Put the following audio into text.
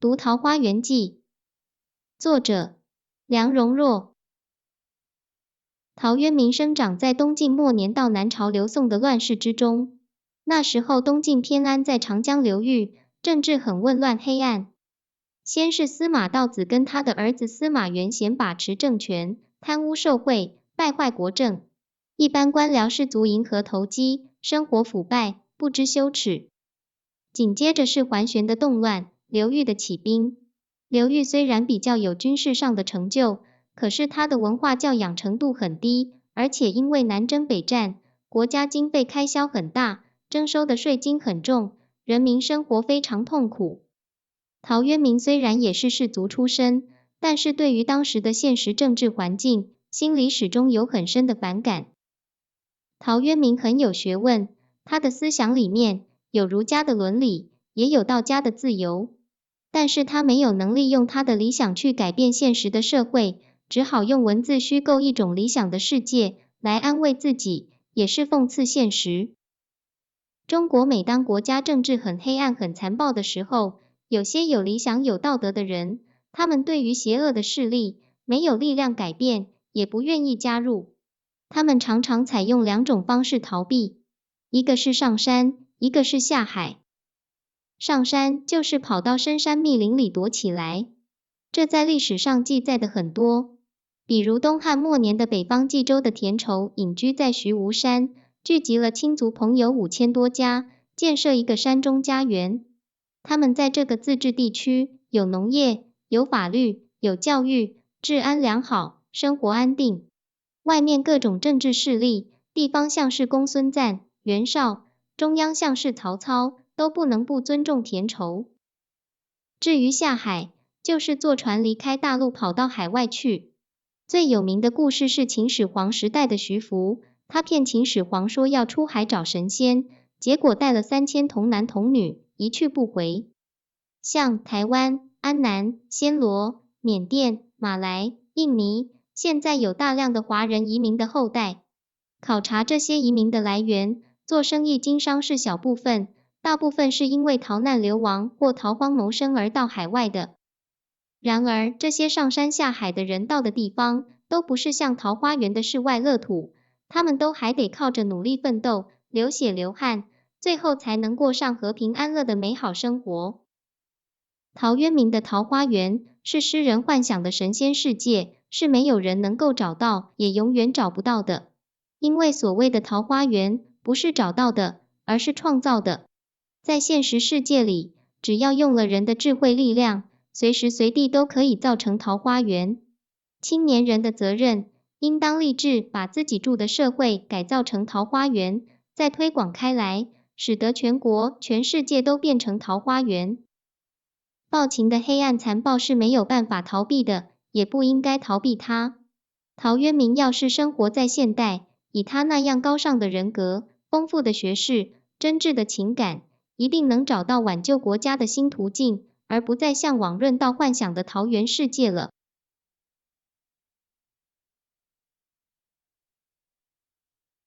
读《桃花源记》，作者梁荣若。陶渊明生长在东晋末年到南朝刘宋的乱世之中。那时候东晋偏安在长江流域，政治很混乱黑暗。先是司马道子跟他的儿子司马元显把持政权，贪污受贿，败坏国政。一般官僚士族迎合投机，生活腐败，不知羞耻。紧接着是桓玄的动乱，刘裕的起兵。刘裕虽然比较有军事上的成就，可是他的文化教养程度很低，而且因为南征北战，国家经费开销很大，征收的税金很重，人民生活非常痛苦。陶渊明虽然也是士族出身，但是对于当时的现实政治环境，心里始终有很深的反感。陶渊明很有学问，他的思想里面有儒家的伦理，也有道家的自由，但是他没有能力用他的理想去改变现实的社会，只好用文字虚构一种理想的世界来安慰自己，也是讽刺现实。中国每当国家政治很黑暗很残暴的时候，有些有理想有道德的人，他们对于邪恶的势力没有力量改变，也不愿意加入。他们常常采用两种方式逃避，一个是上山，一个是下海。上山就是跑到深山密林里躲起来，这在历史上记载的很多。比如东汉末年的北方冀州的田畴隐居在徐无山，聚集了亲族朋友5000多家，建设一个山中家园。他们在这个自治地区有农业，有法律，有教育，治安良好，生活安定。外面各种政治势力，地方像是公孙瓒、袁绍，中央像是曹操，都不能不尊重田畴。至于下海，就是坐船离开大陆跑到海外去。最有名的故事是秦始皇时代的徐福，他骗秦始皇说要出海找神仙，结果带了3000童男童女，一去不回。像台湾、安南、暹罗、缅甸、马来、印尼，现在有大量的华人移民的后代。考察这些移民的来源，做生意经商是小部分，大部分是因为逃难流亡或逃荒谋生而到海外的。然而，这些上山下海的人到的地方，都不是像桃花源的世外乐土，他们都还得靠着努力奋斗，流血流汗，最后才能过上和平安乐的美好生活。陶渊明的桃花源是诗人幻想的神仙世界，是没有人能够找到，也永远找不到的。因为所谓的桃花源，不是找到的，而是创造的。在现实世界里，只要用了人的智慧力量，随时随地都可以造成桃花源。青年人的责任，应当立志把自己住的社会改造成桃花源，再推广开来，使得全国、全世界都变成桃花源。暴秦的黑暗残暴是没有办法逃避的，也不应该逃避它。陶渊明要是生活在现代，以他那样高尚的人格、丰富的学识、真挚的情感，一定能找到挽救国家的新途径，而不再向往论道幻想的桃源世界了。